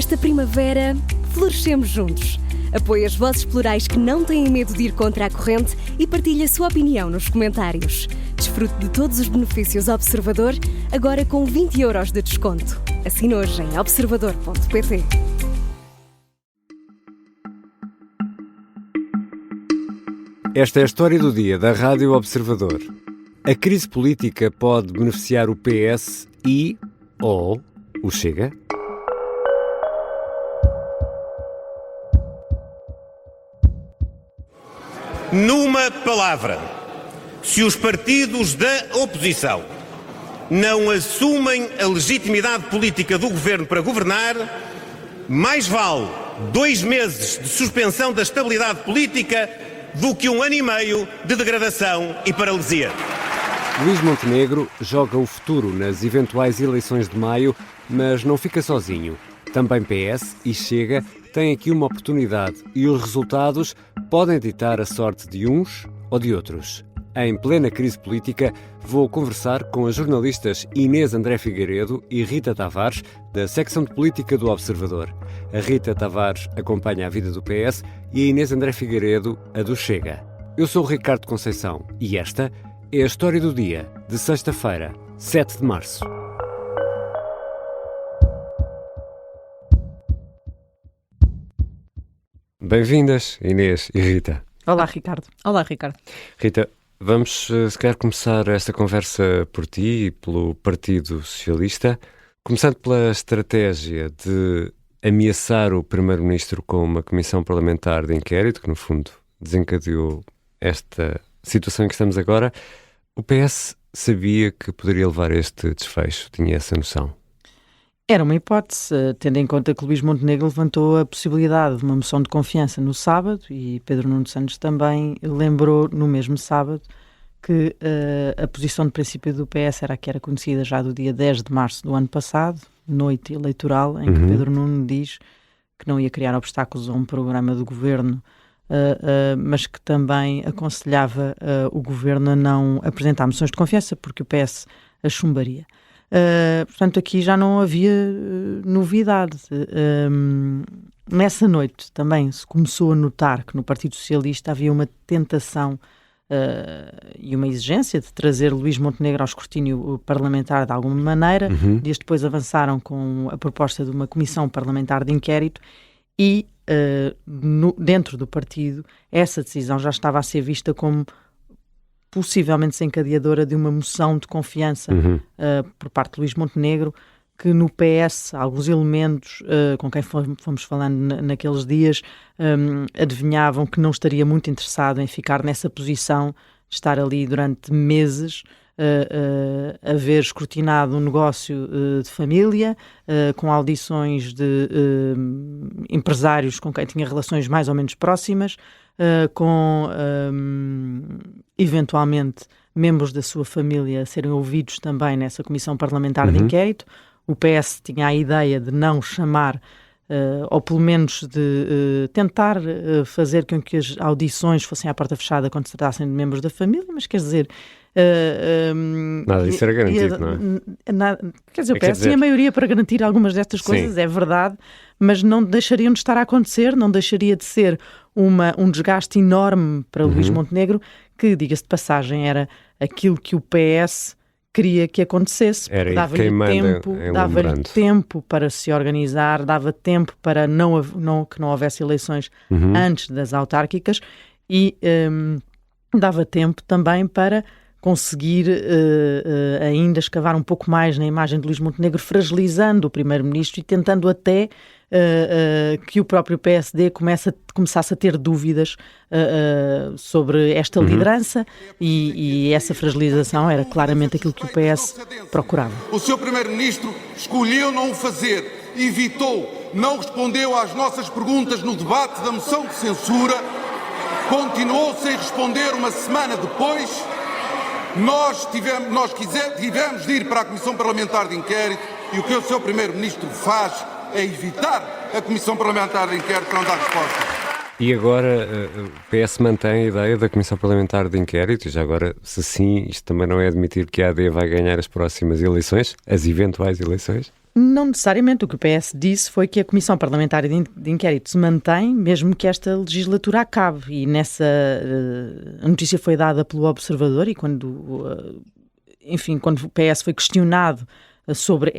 Esta primavera, florescemos juntos. Apoie as vozes plurais que não têm medo de ir contra a corrente e partilhe a sua opinião nos comentários. Desfrute de todos os benefícios Observador, agora com 20 € de desconto. Assine hoje em observador.pt. Esta é a história do dia da Rádio Observador. A crise política pode beneficiar o PS ou o Chega? Numa palavra, se os partidos da oposição não assumem a legitimidade política do governo para governar, mais vale 2 meses de suspensão da estabilidade política do que 1 ano e meio de degradação e paralisia. Luís Montenegro joga o futuro nas eventuais eleições de maio, mas não fica sozinho. Também PS e Chega têm aqui uma oportunidade e os resultados podem ditar a sorte de uns ou de outros. Em plena crise política, vou conversar com as jornalistas Inês André Figueiredo e Rita Tavares, da secção de política do Observador. A Rita Tavares acompanha a vida do PS e a Inês André Figueiredo a do Chega. Eu sou o Ricardo Conceição e esta é a história do dia de sexta-feira, 7 de março. Bem-vindas, Inês e Rita. Olá, Ricardo. Olá, Ricardo. Rita, vamos se calhar começar esta conversa por ti e pelo Partido Socialista, começando pela estratégia de ameaçar o Primeiro-Ministro com uma comissão parlamentar de inquérito, que no fundo desencadeou esta situação em que estamos agora. O PS sabia que poderia levar a este desfecho, tinha essa noção? Era uma hipótese, tendo em conta que Luís Montenegro levantou a possibilidade de uma moção de confiança no sábado e Pedro Nuno Santos também lembrou no mesmo sábado que a posição de princípio do PS era a que era conhecida já do dia 10 de março do ano passado, noite eleitoral, em que Pedro Nuno diz que não ia criar obstáculos a um programa do governo, mas que também aconselhava o governo a não apresentar moções de confiança porque o PS a chumbaria. Portanto, aqui já não havia novidade. Nessa noite também se começou a notar que no Partido Socialista havia uma tentação e uma exigência de trazer Luís Montenegro ao escrutínio parlamentar de alguma maneira. Dias depois avançaram com a proposta de uma comissão parlamentar de inquérito e dentro do partido essa decisão já estava a ser vista como possivelmente desencadeadora de uma moção de confiança por parte de Luís Montenegro, que no PS alguns elementos com quem fomos falando naqueles dias adivinhavam que não estaria muito interessado em ficar nessa posição de estar ali durante meses a ver escrutinado um negócio de família, com audições de empresários com quem tinha relações mais ou menos próximas, com eventualmente membros da sua família serem ouvidos também nessa comissão parlamentar de inquérito. O PS tinha a ideia de não chamar, ou pelo menos de tentar fazer com que as audições fossem à porta fechada quando se tratassem de membros da família, mas quer dizer... nada disso era garantido, não é? Quer dizer, o PS tinha maioria para garantir algumas destas coisas, sim, é verdade, mas não deixariam de estar a acontecer, não deixaria de ser um desgaste enorme para Luís Montenegro, que, diga-se de passagem, era aquilo que o PS queria que acontecesse. Dava-lhe tempo para se organizar, dava tempo para que não houvesse eleições antes das autárquicas e dava tempo também para conseguir ainda escavar um pouco mais na imagem de Luís Montenegro, fragilizando o Primeiro-Ministro e tentando até que o próprio PSD começasse a ter dúvidas sobre esta liderança e essa fragilização era claramente aquilo que o PS procurava. O Sr. Primeiro-Ministro escolheu não o fazer, evitou, não respondeu às nossas perguntas no debate da moção de censura, continuou sem responder uma semana depois. Nós tivemos de ir para a Comissão Parlamentar de Inquérito e o que o Sr. Primeiro-Ministro faz é evitar a Comissão Parlamentar de Inquérito para não dar resposta. E agora o PS mantém a ideia da Comissão Parlamentar de Inquérito, e já agora, se sim, isto também não é admitir que a AD vai ganhar as próximas eleições, as eventuais eleições? Não necessariamente. O que o PS disse foi que a Comissão Parlamentar de Inquérito se mantém, mesmo que esta legislatura acabe. E a notícia foi dada pelo Observador e quando o PS foi questionado sobre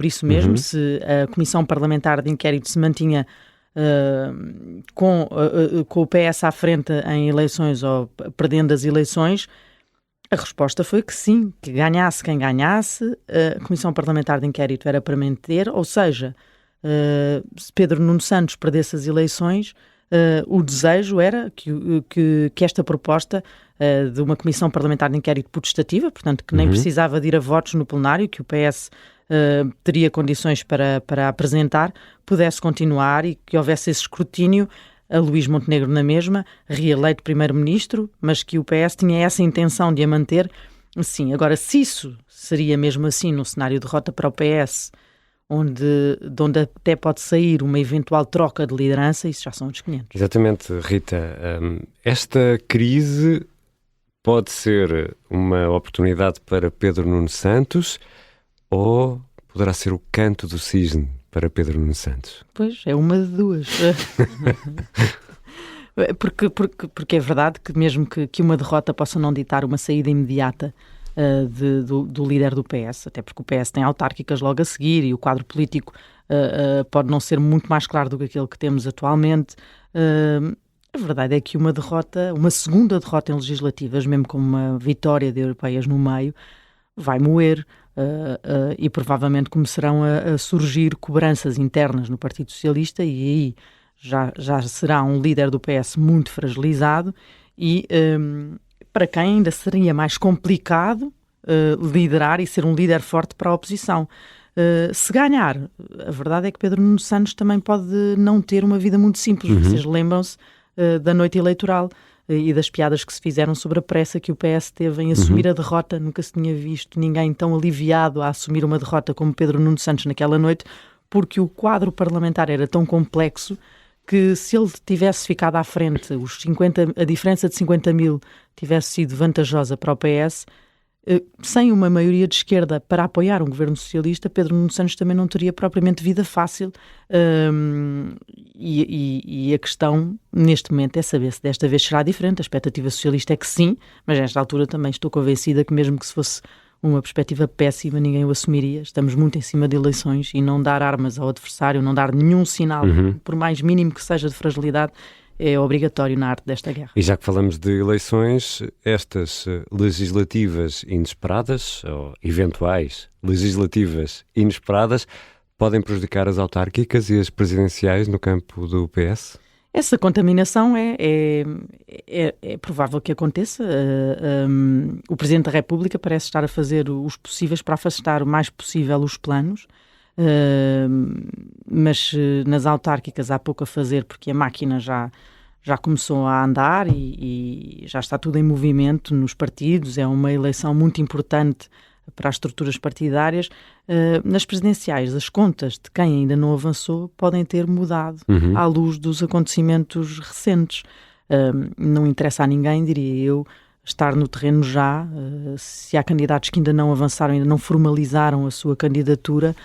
isso mesmo, se a Comissão Parlamentar de Inquérito se mantinha com o PS à frente em eleições ou perdendo as eleições, a resposta foi que sim, que ganhasse quem ganhasse, a Comissão Parlamentar de Inquérito era para manter, ou seja, se Pedro Nuno Santos perdesse as eleições, o desejo era que esta proposta de uma Comissão Parlamentar de Inquérito potestativa, portanto que nem precisava de ir a votos no plenário, que o PS teria condições para apresentar, pudesse continuar e que houvesse esse escrutínio a Luís Montenegro na mesma, reeleito primeiro-ministro, mas que o PS tinha essa intenção de a manter. Sim, agora, se isso seria mesmo assim no cenário de derrota para o PS, de onde até pode sair uma eventual troca de liderança, isso já são outros 500. Exatamente, Rita. Esta crise pode ser uma oportunidade para Pedro Nuno Santos ou poderá ser o canto do cisne para Pedro Nuno Santos? Pois, é uma de duas. Porque é verdade que mesmo que uma derrota possa não ditar uma saída imediata do líder do PS, até porque o PS tem autárquicas logo a seguir e o quadro político pode não ser muito mais claro do que aquele que temos atualmente. A verdade é que uma segunda derrota em legislativas, mesmo com uma vitória de europeias no meio, vai moer e provavelmente começarão a surgir cobranças internas no Partido Socialista e aí já será um líder do PS muito fragilizado e para quem ainda seria mais complicado liderar e ser um líder forte para a oposição. Se ganhar, a verdade é que Pedro Nuno Santos também pode não ter uma vida muito simples. Vocês lembram-se da noite eleitoral e das piadas que se fizeram sobre a pressa que o PS teve em assumir a derrota. Nunca se tinha visto ninguém tão aliviado a assumir uma derrota como Pedro Nuno Santos naquela noite, porque o quadro parlamentar era tão complexo que se ele tivesse ficado à frente, a diferença de 50 mil tivesse sido vantajosa para o PS, sem uma maioria de esquerda para apoiar um governo socialista, Pedro Nuno Santos também não teria propriamente vida fácil. E a questão, neste momento, é saber se desta vez será diferente. A expectativa socialista é que sim, mas nesta altura também estou convencida que mesmo que se fosse uma perspectiva péssima, ninguém o assumiria. Estamos muito em cima de eleições e não dar armas ao adversário, não dar nenhum sinal, por mais mínimo que seja de fragilidade, é obrigatório na arte desta guerra. E já que falamos de eleições, estas legislativas inesperadas, ou eventuais legislativas inesperadas, podem prejudicar as autárquicas e as presidenciais no campo do PS? Essa contaminação é provável que aconteça. O Presidente da República parece estar a fazer os possíveis para afastar o mais possível os planos, mas nas autárquicas há pouco a fazer porque a máquina já começou a andar e já está tudo em movimento nos partidos. É uma eleição muito importante para as estruturas partidárias. Nas presidenciais, as contas de quem ainda não avançou podem ter mudado à luz dos acontecimentos recentes. Não interessa a ninguém, diria eu, estar no terreno já. Se há candidatos que ainda não avançaram, ainda não formalizaram a sua candidatura,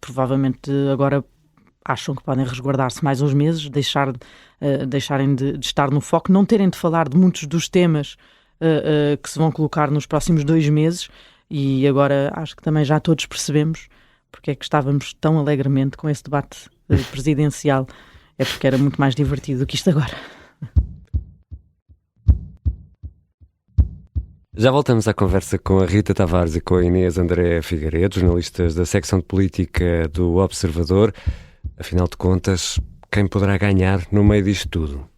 provavelmente agora acham que podem resguardar-se mais uns meses, deixarem de estar no foco, não terem de falar de muitos dos temas que se vão colocar nos próximos 2 meses. E agora acho que também já todos percebemos porque é que estávamos tão alegremente com esse debate presidencial. É porque era muito mais divertido do que isto agora. Já voltamos à conversa com a Rita Tavares e com a Inês André Figueiredo, jornalistas da secção de política do Observador. Afinal de contas, quem poderá ganhar no meio disto tudo?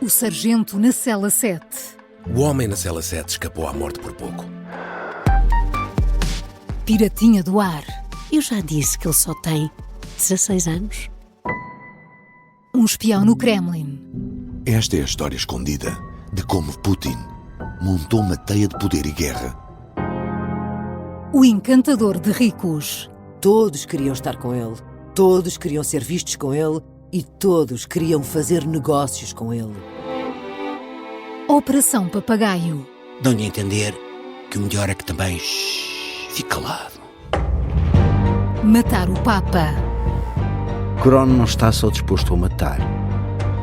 O sargento na cela 7. O homem na cela 7 escapou à morte por pouco. Piratinha do ar. Eu já disse que ele só tem 16 anos. Um espião no Kremlin. Esta é a história escondida de como Putin montou uma teia de poder e guerra. O encantador de ricos. Todos queriam estar com ele. Todos queriam ser vistos com ele. E todos queriam fazer negócios com ele. Operação Papagaio. Dão-lhe a entender que o melhor é que também fique calado. Matar o Papa. Crono não está só disposto a matar,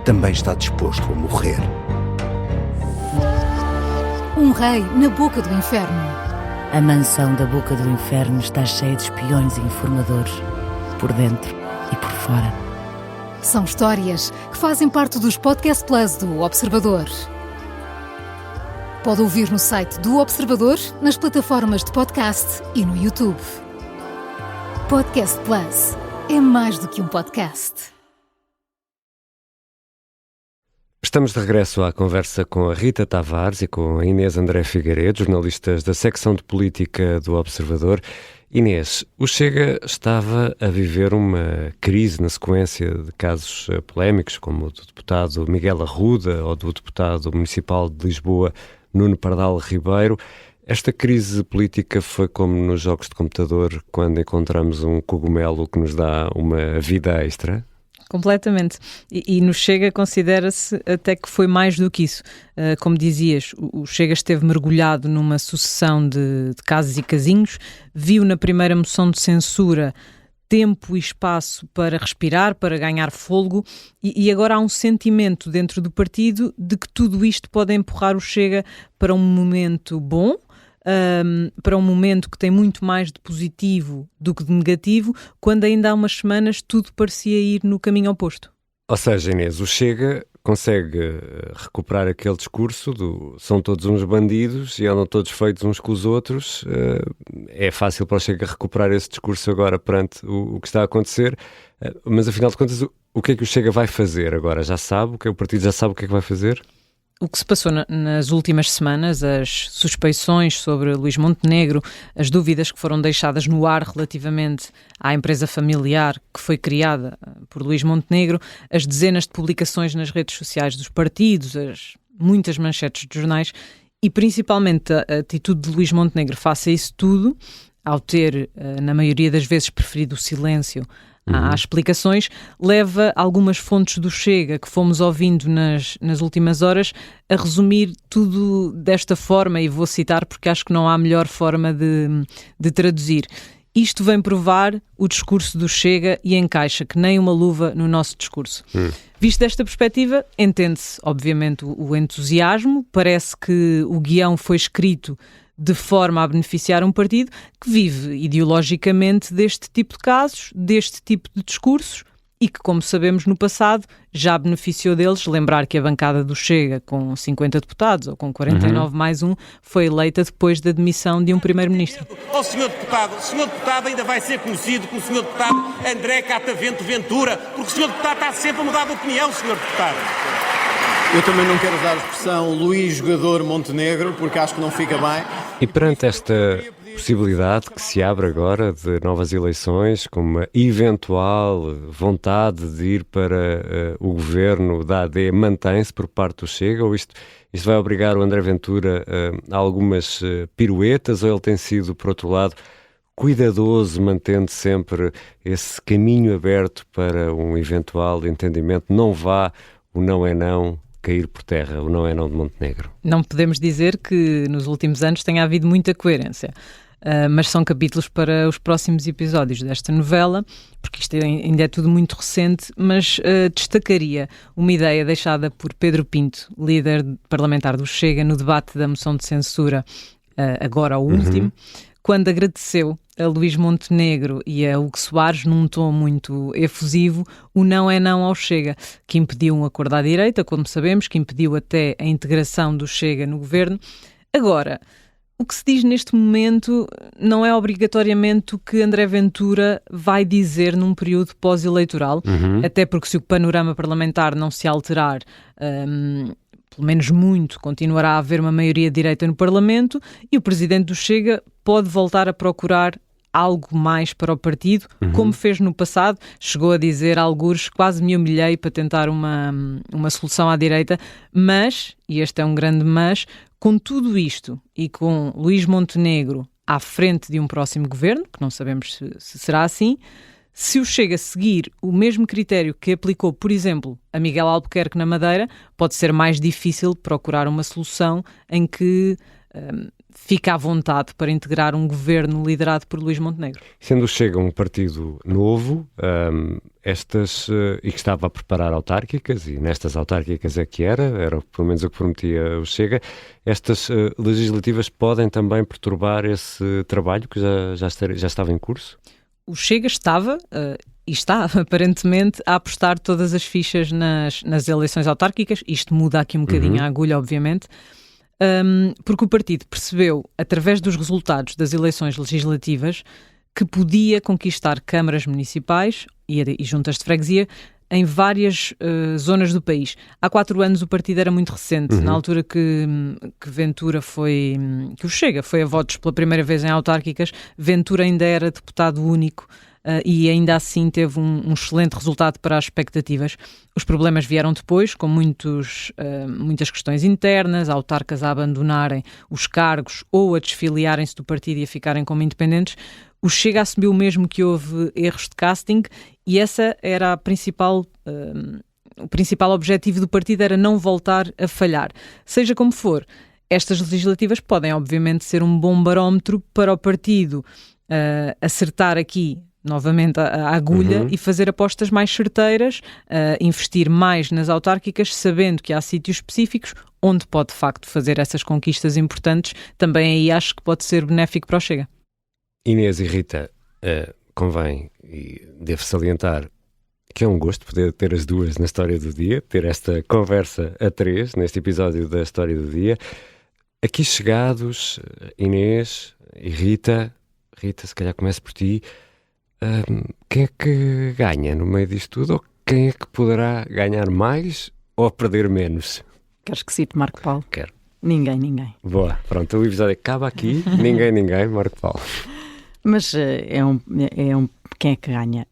também está disposto a morrer. Um rei na boca do inferno. A mansão da boca do inferno está cheia de espiões e informadores, por dentro e por fora. São histórias que fazem parte dos Podcast Plus do Observador. Pode ouvir no site do Observador, nas plataformas de podcast e no YouTube. Podcast Plus é mais do que um podcast. Estamos de regresso à conversa com a Rita Tavares e com a Inês André Figueiredo, jornalistas da secção de política do Observador. Inês, o Chega estava a viver uma crise na sequência de casos polémicos, como o do deputado Miguel Arruda ou do deputado municipal de Lisboa, Nuno Pardal Ribeiro. Esta crise política foi como nos jogos de computador, quando encontramos um cogumelo que nos dá uma vida extra? Completamente. E no Chega considera-se até que foi mais do que isso. Como dizias, o Chega esteve mergulhado numa sucessão de casos e casinhos, viu na primeira moção de censura tempo e espaço para respirar, para ganhar fôlego, e agora há um sentimento dentro do partido de que tudo isto pode empurrar o Chega para um momento bom, para um momento que tem muito mais de positivo do que de negativo, quando ainda há umas semanas tudo parecia ir no caminho oposto. Ou seja, Inês, o Chega consegue recuperar aquele discurso do são todos uns bandidos e andam todos feitos uns com os outros. É fácil para o Chega recuperar esse discurso agora perante o que está a acontecer, mas afinal de contas o que é que o Chega vai fazer agora? Já sabe? O partido já sabe o que é que vai fazer? O que se passou nas últimas semanas, as suspeições sobre Luís Montenegro, as dúvidas que foram deixadas no ar relativamente à empresa familiar que foi criada por Luís Montenegro, as dezenas de publicações nas redes sociais dos partidos, as muitas manchetes de jornais e principalmente a atitude de Luís Montenegro face a isso tudo, ao ter, na maioria das vezes, preferido o silêncio às explicações, leva algumas fontes do Chega que fomos ouvindo nas últimas horas a resumir tudo desta forma, e vou citar porque acho que não há melhor forma de traduzir. Isto vem provar o discurso do Chega e encaixa que nem uma luva no nosso discurso. Visto desta perspectiva, entende-se obviamente o entusiasmo, parece que o guião foi escrito de forma a beneficiar um partido que vive ideologicamente deste tipo de casos, deste tipo de discursos e que, como sabemos, no passado já beneficiou deles. Lembrar que a bancada do Chega, com 50 deputados ou com 49 mais um, foi eleita depois da demissão de um primeiro-ministro. O senhor deputado ainda vai ser conhecido como o senhor deputado André Catavento Ventura, porque o senhor deputado está sempre a mudar de opinião, senhor deputado. Eu também não quero usar a expressão Luís Jogador Montenegro, porque acho que não fica bem. E perante esta possibilidade que se abre agora de novas eleições, com uma eventual vontade de ir para o governo da AD, mantém-se por parte do Chega? Ou isto vai obrigar o André Ventura a algumas piruetas, ou ele tem sido, por outro lado, cuidadoso, mantendo sempre esse caminho aberto para um eventual entendimento? Não vá o não é não cair por terra, o não é não de Montenegro. Não podemos dizer que nos últimos anos tenha havido muita coerência, mas são capítulos para os próximos episódios desta novela, porque isto ainda é tudo muito recente, mas destacaria uma ideia deixada por Pedro Pinto, líder parlamentar do Chega, no debate da moção de censura, agora ao último, quando agradeceu a Luís Montenegro e a Hugo Soares, num tom muito efusivo, o não é não ao Chega, que impediu um acordo à direita, como sabemos, que impediu até a integração do Chega no governo. Agora, o que se diz neste momento não é obrigatoriamente o que André Ventura vai dizer num período pós-eleitoral, até porque se o panorama parlamentar não se alterar, pelo menos muito, continuará a haver uma maioria de direita no Parlamento e o Presidente do Chega pode voltar a procurar algo mais para o partido, como fez no passado. Chegou a dizer algures, quase me humilhei para tentar uma solução à direita, mas, e este é um grande mas, com tudo isto e com Luís Montenegro à frente de um próximo governo, que não sabemos se será assim, Se o Chega a seguir o mesmo critério que aplicou, por exemplo, a Miguel Albuquerque na Madeira, pode ser mais difícil procurar uma solução em que fica à vontade para integrar um governo liderado por Luís Montenegro. Sendo o Chega um partido novo, e que estava a preparar autárquicas, e nestas autárquicas é que era pelo menos o que prometia o Chega, estas legislativas podem também perturbar esse trabalho que já estava em curso? O Chega estava e está aparentemente a apostar todas as fichas nas eleições autárquicas. Isto muda aqui um bocadinho a agulha, obviamente, porque o partido percebeu, através dos resultados das eleições legislativas, que podia conquistar câmaras municipais e juntas de freguesia em várias zonas do país. Há 4 anos o partido era muito recente, na altura que Ventura que o Chega foi a votos pela primeira vez em autárquicas. Ventura ainda era deputado único e ainda assim teve um excelente resultado para as expectativas. Os problemas vieram depois, com muitas questões internas, autarcas a abandonarem os cargos ou a desfiliarem-se do partido e a ficarem como independentes. O Chega assumiu mesmo que houve erros de casting e essa era o principal objetivo do partido, era não voltar a falhar. Seja como for, estas legislativas podem obviamente ser um bom barómetro para o partido acertar aqui novamente a agulha e fazer apostas mais certeiras, investir mais nas autárquicas, sabendo que há sítios específicos onde pode de facto fazer essas conquistas importantes. Também aí acho que pode ser benéfico para o Chega. Inês e Rita, convém e devo salientar que é um gosto poder ter as duas na História do Dia, ter esta conversa a 3 neste episódio da História do Dia. Aqui chegados, Inês e Rita, se calhar começo por ti, quem é que ganha no meio disto tudo, ou quem é que poderá ganhar mais ou perder menos? Queres que cite Marco Paulo? Quero. Ninguém. Boa, pronto, o episódio acaba aqui. ninguém, Marco Paulo. Mas quem é que ganha?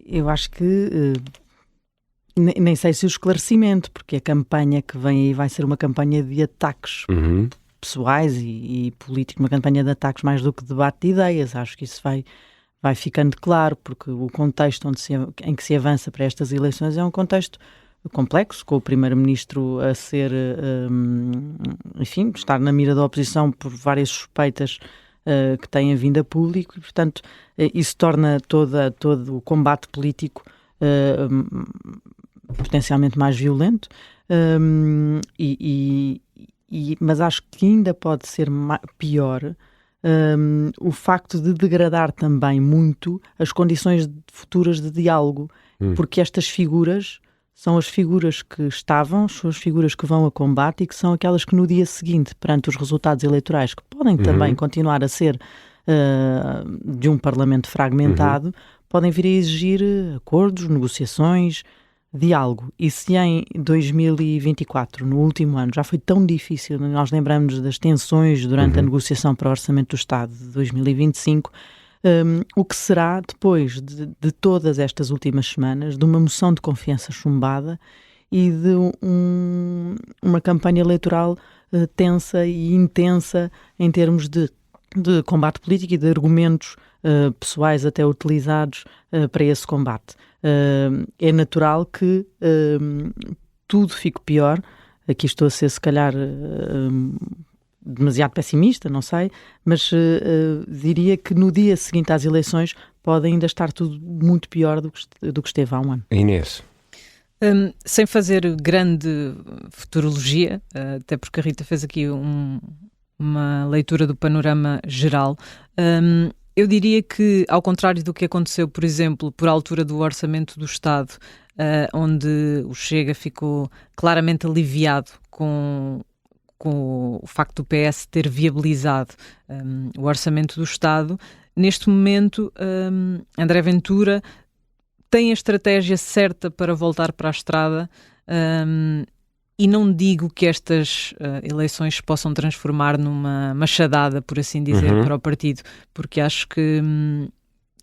Eu acho que nem sei se o esclarecimento, porque a campanha que vem aí vai ser uma campanha de ataques pessoais e políticos, uma campanha de ataques mais do que debate de ideias. Acho que isso vai ficando claro, porque o contexto em que se avança para estas eleições é um contexto complexo, com o primeiro-ministro a ser, estar na mira da oposição por várias suspeitas que têm vindo a público, e portanto isso torna todo o combate político potencialmente mais violento, mas acho que ainda pode ser pior o facto de degradar também muito as condições futuras de diálogo, porque estas figuras são as figuras que estavam, são as figuras que vão a combate e que são aquelas que no dia seguinte, perante os resultados eleitorais, que podem também continuar a ser de um Parlamento fragmentado, podem vir a exigir acordos, negociações, diálogo. E se em 2024, no último ano, já foi tão difícil, nós lembramos das tensões durante a negociação para o Orçamento do Estado de 2025, o que será depois de todas estas últimas semanas, de uma moção de confiança chumbada e de uma campanha eleitoral tensa e intensa em termos de combate político e de argumentos pessoais até utilizados para esse combate. É natural que tudo fique pior. Aqui estou a ser, se calhar, demasiado pessimista, não sei, mas diria que no dia seguinte às eleições pode ainda estar tudo muito pior do que esteve há um ano. Inês? Sem fazer grande futurologia, até porque a Rita fez aqui uma leitura do panorama geral, eu diria que, ao contrário do que aconteceu, por exemplo, por altura do Orçamento do Estado, onde o Chega ficou claramente aliviado com o facto do PS ter viabilizado o Orçamento do Estado, neste momento André Ventura tem a estratégia certa para voltar para a estrada, e não digo que estas eleições se possam transformar numa machadada, por assim dizer, para o partido, porque acho que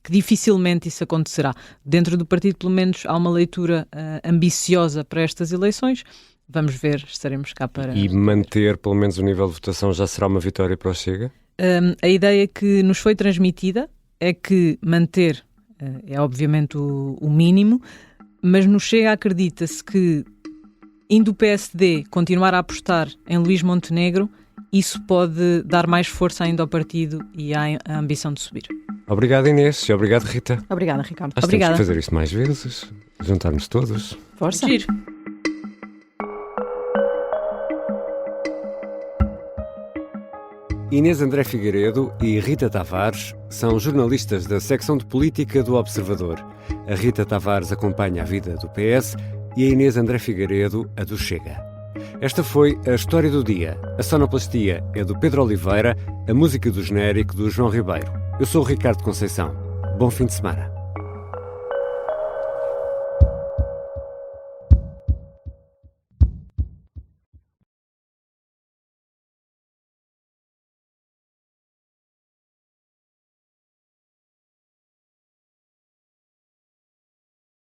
dificilmente isso acontecerá. Dentro do partido, pelo menos, há uma leitura ambiciosa para estas eleições. Vamos ver, estaremos cá para... E manter pelo menos o nível de votação já será uma vitória para o Chega? A ideia que nos foi transmitida é que manter é obviamente o mínimo, mas no Chega acredita-se que, indo o PSD continuar a apostar em Luís Montenegro, isso pode dar mais força ainda ao partido e à ambição de subir. Obrigado, Inês, e obrigado, Rita. Obrigada, Ricardo. Nós Obrigada. temos que fazer isto mais vezes, juntar-nos todos. Força. Giro. Inês André Figueiredo e Rita Tavares são jornalistas da secção de política do Observador. A Rita Tavares acompanha a vida do PS e a Inês André Figueiredo a do Chega. Esta foi a história do dia. A sonoplastia é do Pedro Oliveira, a música do genérico do João Ribeiro. Eu sou o Ricardo Conceição. Bom fim de semana.